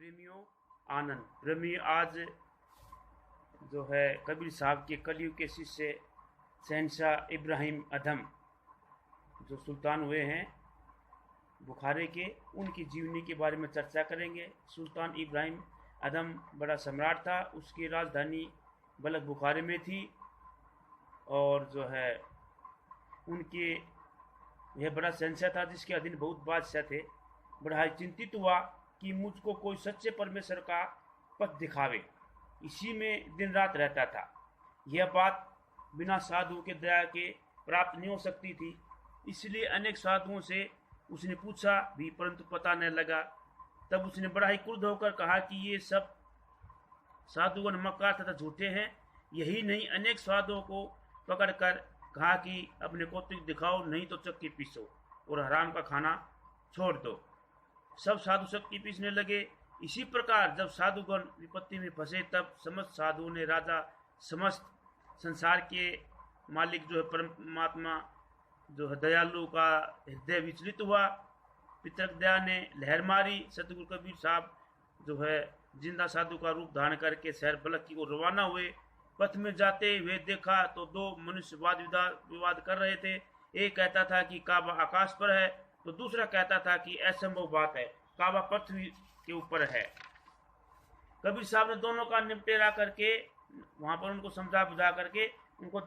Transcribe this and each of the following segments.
प्रेमियों, आनंद प्रेमी। आज जो है कबीर साहब के कलयुग के शिष्य शहनशाह इब्राहिम अधम जो सुल्तान हुए हैं बुखारे के, उनकी जीवनी के बारे में चर्चा करेंगे। सुल्तान इब्राहिम अधम बड़ा सम्राट था, उसकी राजधानी बलख बुखारे में थी और जो है उनके यह बड़ा शहनशाह था जिसके अधीन बहुत बादशाह थे। बड़ा चिंतित हुआ कि मुझको कोई सच्चे परमेश्वर का पथ दिखावे, इसी में दिन रात रहता था। यह बात बिना साधु के दया के प्राप्त नहीं हो सकती थी, इसलिए अनेक साधुओं से उसने पूछा भी परंतु पता न लगा। तब उसने बड़ा ही क्रुद्ध होकर कहा कि ये सब साधुगण मक्कार तथा झूठे हैं। यही नहीं, अनेक साधुओं को पकड़कर कहा कि अपने कौतुक दिखाओ, नहीं तो चक्की पीसो और हराम का खाना छोड़ दो। सब साधु चक्की पीसने लगे। इसी प्रकार जब साधुगण विपत्ति में फंसे तब समस्त साधुओं ने राजा समस्त संसार के मालिक जो है परमात्मा जो है दयालु का हृदय विचलित हुआ। पितृक दया ने लहर मारी। सतगुरु कबीर साहब जो है जिंदा साधु का रूप धारण करके शहर बलख की ओर रवाना हुए। पथ में जाते हुए देखा तो दो मनुष्य वाद विवाद कर रहे थे। एक कहता था कि काबा आकाश पर है, तो दूसरा कहता था कि असंभव बात है, काबा पृथ्वी के ऊपर है। कबीर साहब ने दोनों का निपटेरा करके वहां पर उनको समझा बुझा करके उनको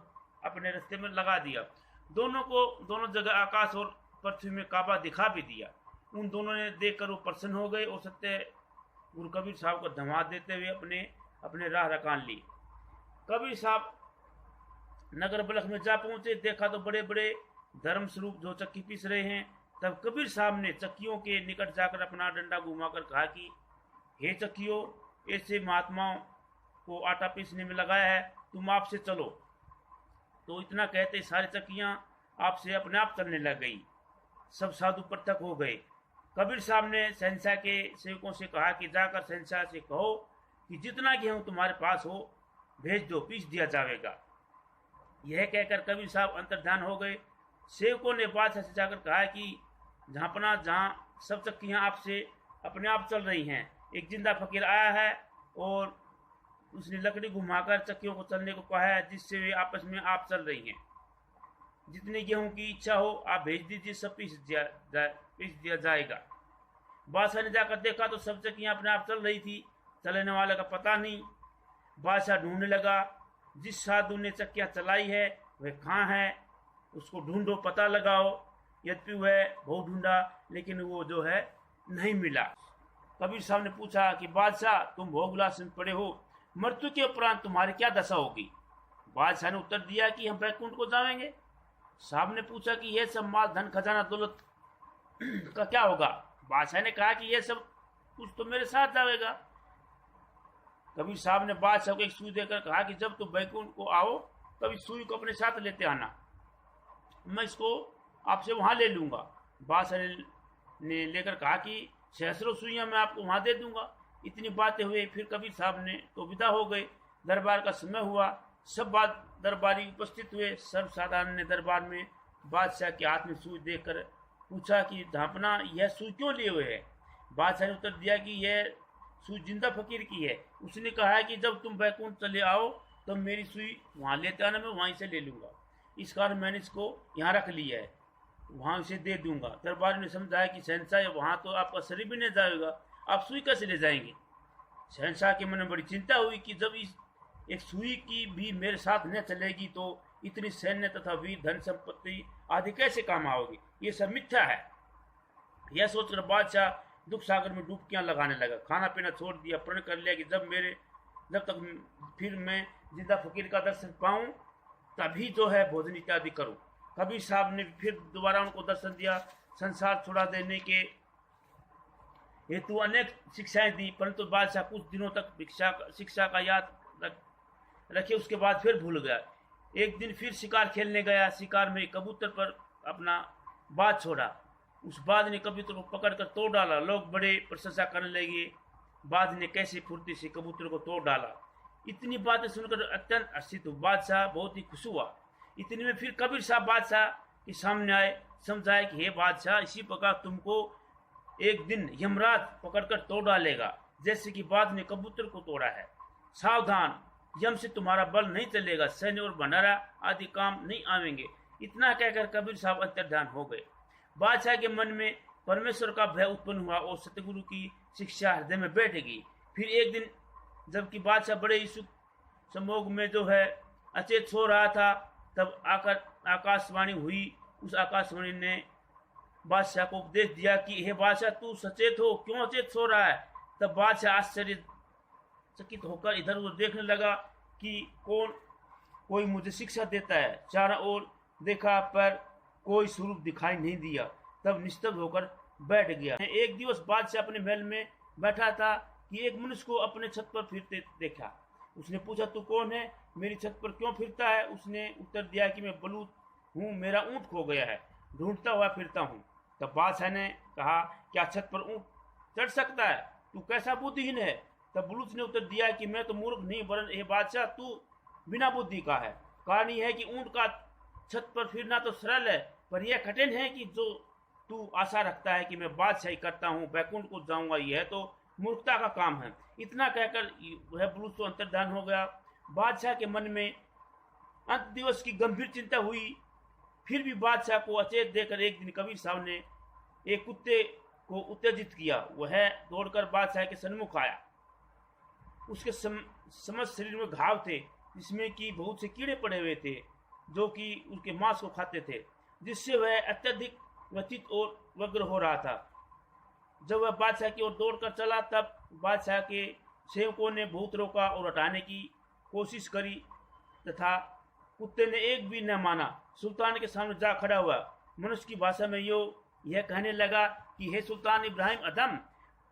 अपने रास्ते में लगा दिया। दोनों को दोनों जगह आकाश और पृथ्वी में काबा दिखा भी दिया। उन दोनों ने देखकर वो प्रसन्न हो गए और सत्य गुरु कबीर साहब को धन्यवाद देते हुए अपने राह रकान ली। कबीर साहब नगर बलख में जा पहुंचे, देखा तो बड़े बड़े धर्म स्वरूप जो चक्की पीस रहे हैं। तब कबीर साहब ने चक्कियों के निकट जाकर अपना डंडा घुमाकर कहा कि हे चक्कियों, ऐसे महात्माओं को आटा पीसने में लगाया है, तुम आपसे चलो। तो इतना कहते सारी चक्कियां आपसे अपने आप चलने लग गई। सब साधु पृथक हो गए। कबीर साहब ने शहनशाह के सेवकों से कहा कि जाकर शहनशाह से कहो कि जितना गेहूं तुम्हारे पास हो भेज दो, पीस दिया जाएगा। यह कहकर कबीर साहब अंतर्ध्यान हो गए। सेवकों ने बादशाह से जाकर कहा कि जहां सब चक्कियां आपसे अपने आप चल रही हैं, एक जिंदा फकीर आया है और उसने लकड़ी घुमाकर चक्कियों को चलने को कहा है, जिससे वे आपस में आप चल रही हैं। जितने गेहूं की इच्छा हो आप भेज दीजिए, सब पीस दिया जाएगा। बादशाह ने जाकर देखा तो सब चक्कियां अपने आप चल रही थी, चलने वाले का पता नहीं। बादशाह ढूंढने लगा, जिस साधु ने चक्कियां चलाई है वह कहाँ है, उसको ढूंढो, पता लगाओ। यद्यपि वह बहुत ढूंढा लेकिन वो जो है नहीं मिला। कबीर साहब ने पूछा कि बादशाह, तुम भोग विलास में पड़े हो, मृत्यु के उपरांत तुम्हारी क्या दशा होगी? बादशाह ने उत्तर दिया कि हम बैकुंठ को जाएंगे। साहब ने पूछा कि यह सब माल धन खजाना दौलत का क्या होगा? बादशाह ने कहा कि यह सब कुछ तो मेरे साथ जाएगा। कबीर साहब ने बादशाह को एक सुई देकर कहा कि जब तुम बैकुंठ को आओ तब इस सुई को अपने साथ लेते आना, मैं इसको आपसे वहां ले लूंगा। बादशाह ने लेकर कहा कि सहस्रों सुइयां मैं आपको वहां दे दूंगा। इतनी बातें हुई, फिर कबीर साहब ने तो विदा हो गए। दरबार का समय हुआ, सब बात दरबारी उपस्थित हुए। सर्वसाधारण ने दरबार में बादशाह के हाथ में सुई देखकर पूछा कि धापना, यह सुई क्यों लिए हुए है? बादशाह ने उत्तर दिया कि यह सुई जिंदा फकीर की है। उसने कहा है कि जब तुम बैकुंठ चले आओ तो मेरी सुई वहां लेते आना, मैं वहीं से ले लूंगा। इस कारण मैंने इसको यहाँ रख लिया है, वहां इसे दे दूंगा। दरबार ने समझाया कि शहनशाह, वहां तो आपका शरीर भी नहीं जाएगा, आप सुई कैसे ले जाएंगे? शहनशाह के मन में बड़ी चिंता हुई कि जब इस एक सुई की भी मेरे साथ न चलेगी तो इतनी सैन्य तथा वीर धन संपत्ति आदि कैसे काम आओगी? ये सब मिथ्या है। यह सोचकर बादशाह दुख सागर में डुबकियां लगाने लगा। खाना पीना छोड़ दिया, प्रण कर लिया कि जब तक फिर मैं जिंदा फकीर का दर्शन पाऊं तभी जो है भोजन इत्यादि करूं। कबीर साहब ने फिर दोबारा उनको दर्शन दिया। संसार छुड़ा देने के हेतु अनेक शिक्षाएं दी, परंतु बादशाह कुछ दिनों तक शिक्षा का याद रखे, उसके बाद फिर भूल गया। एक दिन फिर शिकार खेलने गया। शिकार में कबूतर पर अपना बाज छोड़ा। उस बाज ने कबूतर को पकड़कर तोड़ डाला। लोग बड़े प्रशंसा करने लगे, बाज ने कैसे फुर्ती से कबूतर को तोड़ डाला। इतनी बातें सुनकर अत्यंत हर्षित हुआ। बादशाह बहुत ही खुश हुआ। इतने में फिर कबीर साहब बादशाह के सामने आए, समझाए कि हे बादशाह, इसी प्रकार तुमको एक दिन यमराज पकड़कर तोड़ डालेगा। जैसे कि बाज ने कबूतर को तोड़ा है। सावधान, यम से तुम्हारा बल नहीं चलेगा, सैन्य और भंडारा आदि काम नहीं आवेंगे। इतना कहकर कबीर साहब अंतर्धान हो गए। बादशाह के मन में परमेश्वर का भय उत्पन्न हुआ और सतगुरु की शिक्षा हृदय में बैठ गई। फिर एक दिन जबकि बादशाह बड़े ही सुख सम्भोग में जो है अचेत सो रहा था, तब आकर आकाशवाणी हुई। उस आकाशवाणी ने बादशाह को उपदेश दिया कि हे बादशाह, तू सचेत हो, क्यों अचेत सो रहा है? तब बादशाह आश्चर्यचकित होकर इधर उधर देखने लगा कि कोई मुझे शिक्षा देता है। चारों ओर देखा पर कोई स्वरूप दिखाई नहीं दिया। तब निस्तब्ध होकर बैठ गया। एक दिवस बादशाह अपने महल में बैठा था कि एक मनुष्य को अपने छत पर फिरते देखा। उसने पूछा, तू कौन है? मेरी छत पर क्यों फिरता है? उसने उत्तर दिया कि मैं बलूत हूँ, मेरा ऊँट खो गया है, ढूंढता हुआ फिरता हूँ। तब बादशाह ने कहा, क्या छत पर ऊँट चढ़ सकता है? तू कैसा बुद्धिहीन है? तब बलूत ने उत्तर दिया कि मैं तो मूर्ख नहीं, वरन हे बादशाह, तू बिना बुद्धि का है। कारण यह है कि ऊँट का छत पर फिरना तो सरल है, पर यह कठिन है कि जो तू आशा रखता है कि मैं बादशाही करता हूँ, बैकुंठ को जाऊंगा, यह तो मूर्खता का काम है। इतना कहकर वह बलूत तो अंतर्धान हो गया। बादशाह के मन में अंत दिवस की गंभीर चिंता हुई। फिर भी बादशाह को अचेत देकर एक दिन कबीर साहब ने एक कुत्ते को उत्तेजित किया। वह दौड़कर बादशाह के सन्मुख आया। उसके समस्त शरीर में घाव थे, जिसमें कि बहुत से कीड़े पड़े हुए थे, जो कि उसके मांस को खाते थे, जिससे वह अत्यधिक व्यथित और व्यग्र हो रहा था। जब वह बादशाह की ओर दौड़कर चला, तब बादशाह के सेवकों ने बहुत रोका और हटाने की कोशिश करी, तथा कुत्ते ने एक भी न माना। सुल्तान के सामने जा खड़ा हुआ। मनुष्य की भाषा में यह कहने लगा कि हे सुल्तान इब्राहिम अदम,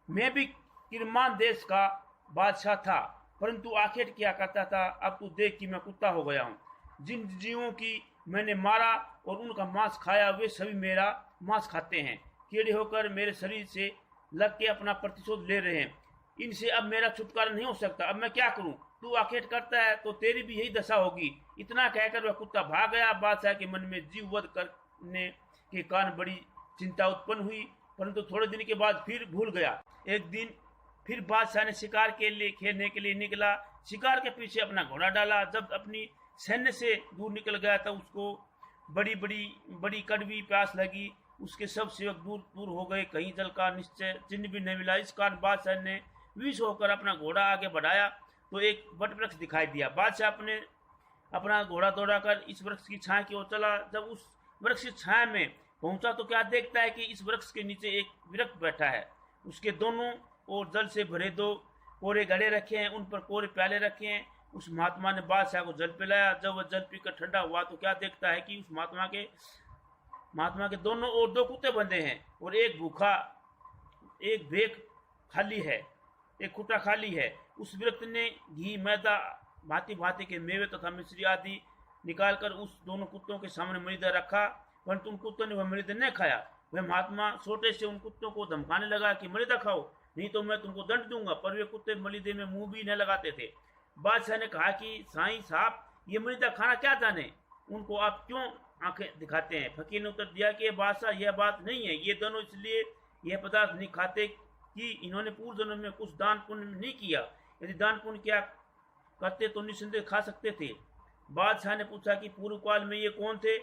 मैं भी किरमान देश का बादशाह था, परंतु आखिर क्या करता था? अब तू देख कि मैं कुत्ता हो गया हूँ। जिन जीवों की मैंने मारा और उनका मांस खाया, वे सभी मेरा मांस खाते हैं, कीड़े होकर मेरे शरीर से लग के अपना प्रतिशोध ले रहे हैं। इनसे अब मेरा छुटकारा नहीं हो सकता। अब मैं क्या करूं? तू आखेट करता है तो तेरी भी यही दशा होगी। इतना कहकर वह कुत्ता भाग गया। बादशाह के मन में जीव वध करने के कारण बड़ी चिंता उत्पन्न हुई, परंतु थोड़े दिन के बाद फिर भूल गया। एक दिन फिर बादशाह ने शिकार के लिए खेलने के लिए निकला। शिकार के पीछे अपना घोड़ा डाला। जब अपनी सैन्य से दूर निकल गया तो उसको बड़ी कड़वी प्यास लगी। उसके सब सेवक दूर दूर हो गए, कहीं जल का निश्चय चिन्ह भी नहीं मिला। इस कारण बादशाह ने विष होकर अपना घोड़ा आगे बढ़ाया तो एक वट वृक्ष दिखाई दिया। बादशाह अपना घोड़ा दौड़ाकर इस वृक्ष की छाया की ओर चला। जब उस वृक्ष की छाया में पहुंचा तो क्या देखता है कि इस वृक्ष के नीचे एक विरक्त बैठा है। उसके दोनों ओर जल से भरे 2 कोरे घड़े रखे हैं, उन पर कोरे प्याले रखे हैं। उस महात्मा ने बादशाह को जल पिलाया। जब वह जल पीकर ठंडा हुआ तो क्या देखता है कि उस महात्मा के दोनों ओर 2 कुत्ते बंधे हैं और एक भूखा, एक भेक खाली है, एक खुटा खाली है। उस व्यक्ति ने घी, मैदा, भांति भांति के मेवे तथा मिश्री आदि निकालकर उस दोनों कुत्तों के सामने मृदा रखा, परंतु उन कुत्तों ने वह मृदा न खाया। वह महात्मा छोटे से उन कुत्तों को धमकाने लगा कि मृदा खाओ, नहीं तो मैं तुमको दंड दूंगा, पर वे कुत्ते मलिदे में मुंह भी न लगाते थे। बादशाह ने कहा कि साईं साहब, ये मृदा खाना क्या जाने, उनको आप क्यों आंखें दिखाते हैं? फकीर ने उत्तर दिया कि बादशाह, यह बात नहीं है, ये दोनों इसलिए यह पदार्थ नहीं खाते कि इन्होंने पूर्व जन्म में कुछ दान पुण्य नहीं किया। यदि दान पुण्य क्या करते तो निसंदेह खा सकते थे। बादशाह ने पूछा कि पूर्व काल में ये कौन थे?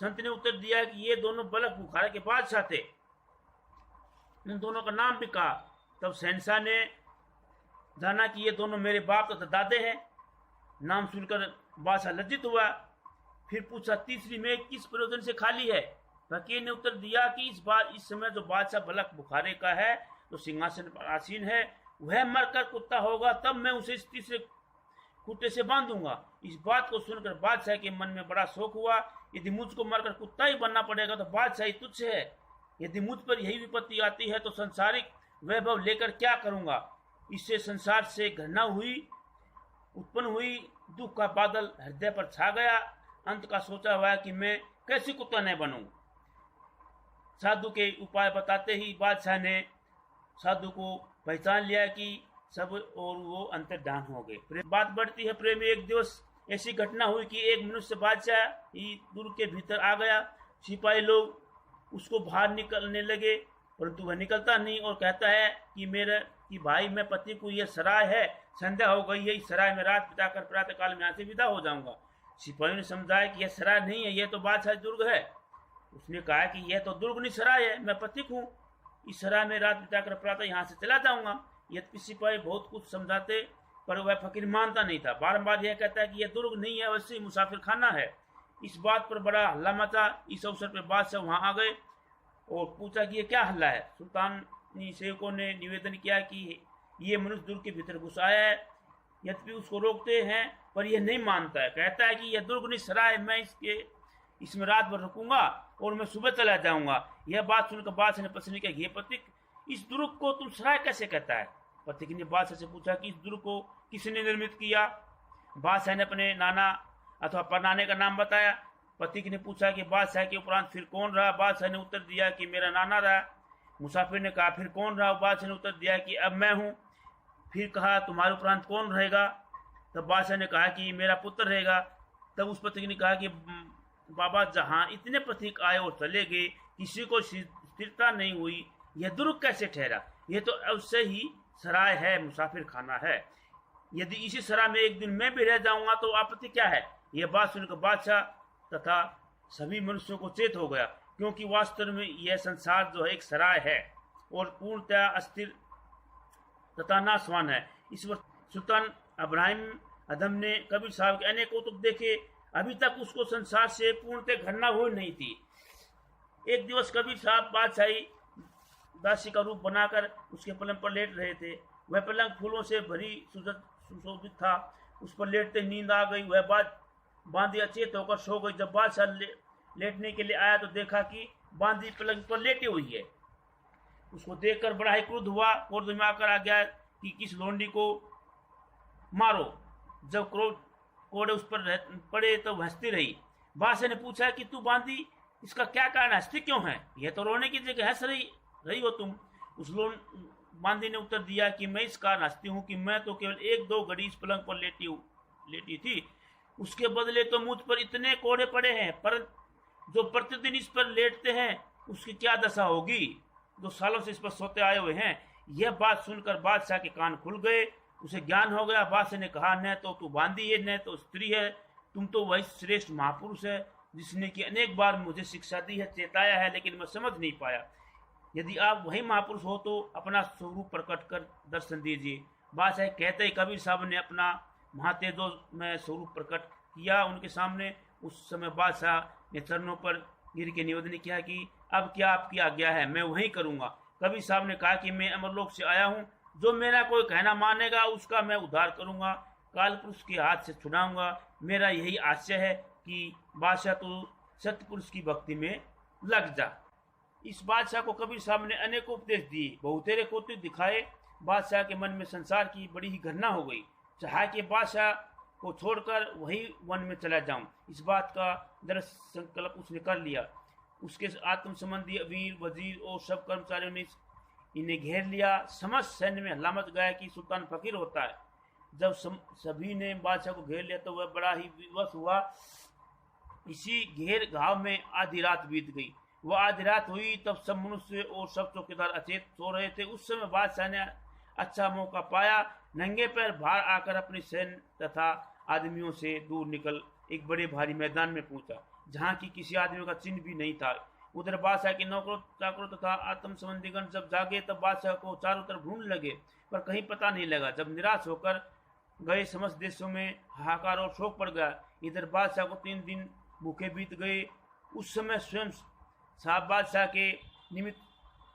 संत ने उत्तर दिया कि ये दोनों बलख बुखारा के बादशाह थे। उन दोनों का नाम भी कहा। तब शहंशाह ने जाना कि ये दोनों मेरे बाप तथा दादे हैं। नाम सुनकर बादशाह लज्जित हुआ। फिर पूछा, तीसरी में किस प्रयोजन से खाली है? फकीर ने उत्तर दिया कि इस समय जो बादशाह बलख बुखारे का है तो सिंहासन पर आसीन है, वह मरकर कुत्ता होगा, तब मैं उसे इस तीसरे कुत्ते से बांधूंगा। इस बात को सुनकर बादशाह के मन में बड़ा शोक हुआ। यदि मुझको मरकर कुत्ता ही बनना पड़ेगा तो बादशाही तुच्छ है। यदि मुझ पर यही विपत्ति आती है तो संसारिक वैभव लेकर क्या करूंगा? इससे संसार से घृणा उत्पन्न हुई। दुख का बादल हृदय पर छा गया। अंत का सोचा हुआ कि मैं कैसे कुत्ता न बनूं। साधु के उपाय बताते ही बादशाह ने साधु को पहचान लिया कि सब और वो अंतर्धान हो गए। बात बढ़ती है प्रेम। एक दिवस ऐसी घटना हुई कि एक मनुष्य बादशाह ही दुर्ग के भीतर आ गया। सिपाही लोग उसको बाहर निकलने लगे, परंतु वह निकलता नहीं और कहता है कि कि भाई मैं पति को, ये सराय है, संध्या हो गई है, इस सराय में रात बिताकर प्रातः काल में यहाँ से विदा हो जाऊंगा। सिपाहियों ने समझाया कि यह सराय नहीं है, यह तो बादशाह दुर्ग है। उसने कहा कि यह तो दुर्ग नहीं सराय है, मैं पथिक हूँ, इस सराय में रात बिताकर प्रातः यहाँ से चला जाऊंगा। यद्यपि सिपाही बहुत कुछ समझाते पर वह फकीर मानता नहीं था, बारंबार यह कहता है कि यह दुर्ग नहीं है, वैसे मुसाफिर खाना है। इस बात पर बड़ा हल्ला मचा। इस अवसर पर बादशाह वहां आ गए और पूछा कि यह क्या हल्ला है। सुल्तानी सेवकों ने निवेदन किया कि ये मनुष्य दुर्ग के भीतर घुस आया है। यद्यपि उसको रोकते हैं पर यह नहीं मानता है, कहता है कि यह दुर्ग नहीं सराय, मैं इसमें रात भर रुकूंगा और मैं सुबह चला जाऊंगा। यह बात सुनकर बादशाह ने प्रश्न किया, ये पथिक, इस दुर्ग को तुम सराय कैसे कहता है? पथिक ने बादशाह से पूछा कि इस दुर्ग को किसने निर्मित किया? बादशाह ने अपने नाना अथवा परनाने का नाम बताया। पथिक ने पूछा कि बादशाह के उपरांत फिर कौन रहा? बादशाह ने उत्तर दिया कि मेरा नाना रहा। मुसाफिर ने कहा फिर कौन रहा? बादशाह ने उत्तर दिया कि अब मैं हूँ। फिर कहा तुम्हारे उपरांत कौन रहेगा? तब बादशाह ने कहा कि मेरा पुत्र रहेगा। तब उस पथिक ने कहा कि बाबा, जहाँ इतने पथिक आए और चले गए, किसी को स्थिरता नहीं हुई, यह दुर्ग कैसे ठहरा? यह तो अवश्य ही सराय है, मुसाफिर खाना है। यदि इसी सराय में एक दिन मैं भी रह जाऊंगा तो आपत्ति क्या है? यह बात सुनकर बादशाह तथा सभी मनुष्यों को चेत हो गया, क्योंकि वास्तव में यह संसार जो है एक सराय है और पूर्णतया अस्थिर तथा नाशवान है। इस वक्त सुल्तान इब्राहिम अदम ने कबीर साहब के अनेक कौतुक देखे, अभी तक उसको संसार से पूर्णतः घृणा हुई नहीं थी। एक दिवस कबीर साहब बादशाही दासी का रूप बनाकर उसके पलंग पर लेट रहे थे। वह पलंग फूलों से भरी सुशोभित था। उस पर लेटते नींद आ गई। वह बांदी अचेत होकर सो गई। जब बादशाह लेटने के लिए आया तो देखा कि बांदी पलंग पर लेटी हुई है। उसको देखकर बड़ा ही क्रोध हुआ। क्रोध में आकर आ गया कि किस लोंडी को मारो। जब कोड़े उस पर पड़े तो हंसती रही। बादशाह ने पूछा कि तू बांदी, इसका क्या कारण, हंसती क्यों है? यह तो रोने की जगह हंस रही हो तुम। उस बांदी ने उत्तर दिया कि मैं इस कारण हंसती हूँ कि मैं तो केवल 1-2 घड़ी इस पलंग पर लेटी थी, उसके बदले तो मुझ पर इतने कोड़े पड़े हैं, पर जो प्रतिदिन इस पर लेटते हैं उसकी क्या दशा होगी, जो सालों से इस पर सोते आए हुए हैं। यह बात सुनकर बादशाह के कान खुल गए, उसे ज्ञान हो गया। बादशाह ने कहा, न तो तू बांदी है, न तो स्त्री है, तुम तो वही श्रेष्ठ महापुरुष है जिसने कि अनेक बार मुझे शिक्षा दी है, चेताया है, लेकिन मैं समझ नहीं पाया। यदि आप वही महापुरुष हो तो अपना स्वरूप प्रकट कर दर्शन दीजिए। बादशाह कहते ही कबीर साहब ने अपना महातेजो में स्वरूप प्रकट किया उनके सामने। उस समय बादशाह ने चरणों पर गिर के निवेदन किया कि अब क्या आपकी आज्ञा है, मैं वही करूंगा। कबीर साहब ने कहा कि मैं अमरलोक से आया हूँ, जो मेरा कोई कहना मानेगा उसका मैं उद्धार करूंगा, काल पुरुष के हाथ से छुड़ाऊंगा। मेरा यही आशय है कि बादशाह तो सतपुरुष की भक्ति में लग जा। इस बादशाह को कबीर साहब ने अनेक उपदेश दिए, बहुतेरे कौतुक दिखाए। बादशाह के मन में संसार की बड़ी ही घृणा हो गई। चाहा कि बादशाह को छोड़कर वही वन में चला जाऊं। इस बात का दृढ़ संकल्प उसने कर लिया। उसके आत्म संबंधी वीर वजीर और सब कर्मचारियों ने इन्हें घेर लिया। समस्त सैन्य में हल्ला मच गया कि सुल्तान फकीर होता है। जब सभी ने बादशाह को घेर लिया तो वह बड़ा ही विवश हुआ। इसी घेर घाव में आधी रात बीत गई। वह आधी रात हुई तब सब मनुष्य और सब चौकीदार अचेत सो रहे थे। उस समय बादशाह ने अच्छा मौका पाया। नंगे पैर बाहर आकर अपने सैन्य तथा आदमियों से दूर निकल एक बड़े भारी मैदान में पहुंचा, जहाँ की किसी आदमी का चिन्ह भी नहीं था। उधर बादशाह के नौकरों चाकरों तथा आत्म संबंधीगण जब जागे तब बादशाह को चारों तरफ ढूंढ लगे, पर कहीं पता नहीं लगा। जब निराश होकर गए, समस्त देशों में हाहाकार और शोक पड़ गया। इधर बादशाह को 3 दिन भूखे बीत गए। उस समय स्वयं साहब बादशाह के निमित्त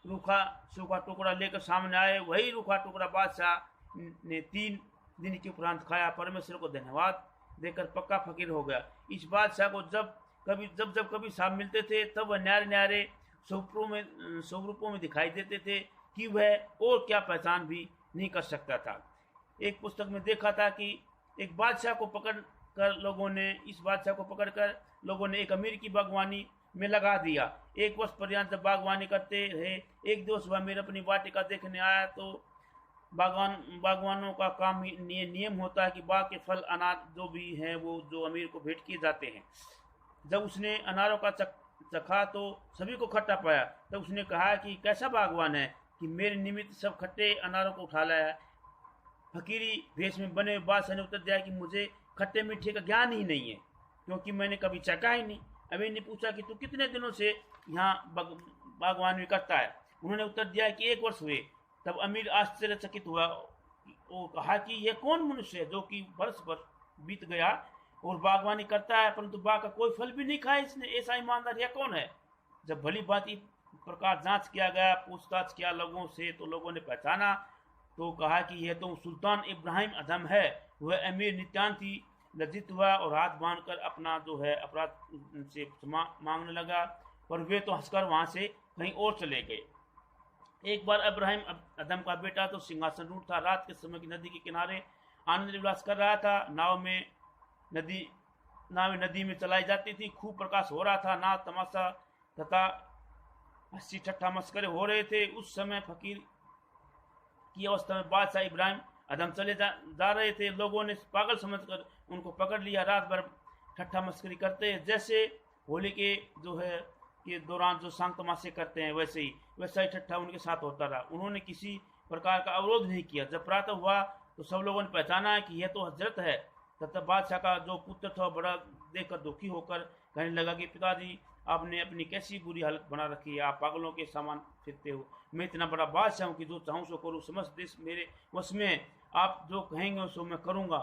रूखा सूखा टुकड़ा लेकर सामने आए। वही रूखा टुकड़ा बादशाह ने 3 दिन के उपरांत खाया। परमेश्वर को धन्यवाद देकर पक्का फकीर हो गया। इस बादशाह को जब कभी साहब मिलते थे तब वह न्यारे न्यारे स्वरूपों में दिखाई देते थे कि वह और क्या पहचान भी नहीं कर सकता था। एक पुस्तक में देखा था कि एक बादशाह को पकड़कर लोगों ने एक अमीर की बागवानी में लगा दिया। 1 वर्ष पर्यंत बागवानी करते रहे। एक दिवस वह अमीर अपनी वाटिका देखने आया तो बागवानों का काम नियम होता है कि बाग के फल अनाज जो भी हैं वो जो अमीर को भेंट किए जाते हैं। जब उसने अनारों का चखा तो सभी को खट्टा पाया। तब उसने कहा कि कैसा बागवान है, कि मेरे निमित्त सब खट्टे अनारों को उठा लाया। फकीरी भेष में बने हुए बादशाह ने उत्तर दिया कि मुझे खट्टे मीठे का ज्ञान ही नहीं है, क्योंकि मैंने कभी चखा ही नहीं। अमीर ने पूछा कि तू कितने दिनों से यहाँ बागवानी करता है? उन्होंने उत्तर दिया कि 1 वर्ष हुए। तब अमीर आश्चर्यचकित हुआ। वो कहा कि यह कौन मनुष्य है जो कि वर्ष भर बीत गया और बागवानी करता है, परंतु बाग का कोई फल भी नहीं खाया इसने? ऐसा ईमानदार यह कौन है? जब भली भांति प्रकार जांच किया गया, पूछताछ किया लोगों से, तो लोगों ने पहचाना, तो कहा कि यह तो सुल्तान इब्राहिम अदम है। वह अमीर नित्यांति लज्जित हुआ और हाथ बांधकर अपना जो है अपराध से क्षमा मांगने लगा, पर वे तो हंसकर वहां से कहीं और चले गए। एक बार इब्राहिम अदम का बेटा तो सिंहासन था, रात के समय की नदी के किनारे आनंद विलास कर रहा था। नावें नदी में चलाई जाती थी, खूब प्रकाश हो रहा था, नाव तमाशा तथा हंसी ठट्ठा मस्करे हो रहे थे। उस समय फकीर की अवस्था में बादशाह इब्राहिम अदम चले जा रहे थे। लोगों ने पागल समझकर उनको पकड़ लिया। रात भर ठट्ठा मस्करी करते, जैसे होली के जो है के दौरान जो सांग तमाशे करते हैं वैसा ही ठट्ठा उनके साथ होता रहा। उन्होंने किसी प्रकार का अवरोध नहीं किया। जब प्रातः हुआ तो सब लोगों ने पहचाना है कि यह तो हजरत है। तब बादशाह का जो पुत्र था बड़ा देखकर दुखी होकर कहने लगा कि पिताजी, आपने अपनी कैसी बुरी हालत बना रखी है, आप पागलों के सामान फिरते हो। मैं इतना बड़ा बादशाह हूँ कि जो चाहूँ सो करूँ, समस्त देश मेरे वश में है। आप जो कहेंगे सो मैं करूँगा,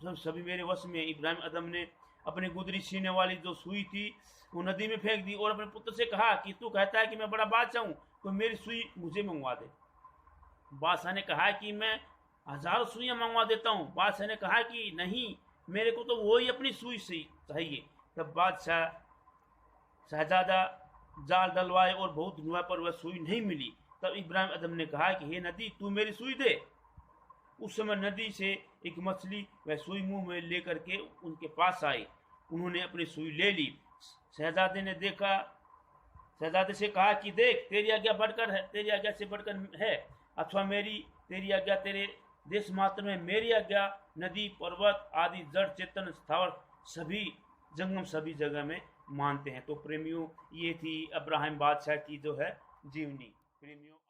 सभी मेरे वश में। इब्राहिम अदम ने अपनी गुदरी सीने वाली जो सुई थी वो नदी में फेंक दी और अपने पुत्र से कहा कि तू कहता है कि मैं बड़ा बादशाह हूँ, तो मेरी सुई मुझे मंगवा दे। बादशाह ने कहा कि मैं 1000 सुइयाँ मंगवा देता हूँ। बादशाह ने कहा कि नहीं, मेरे को तो वही अपनी सुई से चाहिए। तब बादशाह शहजादा जाल डलवाए और बहुत ढूंढा पर वह सुई नहीं मिली। तब इब्राहिम अदम ने कहा कि हे नदी, तू मेरी सुई दे। उस समय नदी से एक मछली वह सुई मुंह में लेकर के उनके पास आई। उन्होंने अपनी सुई ले ली। शहजादे से कहा कि देख, तेरी आज्ञा से बढ़कर है, अथवा तेरी आज्ञा तेरे देश मात्र में, मेरी आज्ञा नदी पर्वत आदि जड़ चेतन स्थावर सभी जंगम सभी जगह में मानते हैं। तो प्रेमियों, ये थी इब्राहिम बादशाह की जो है जीवनी। प्रेमियों।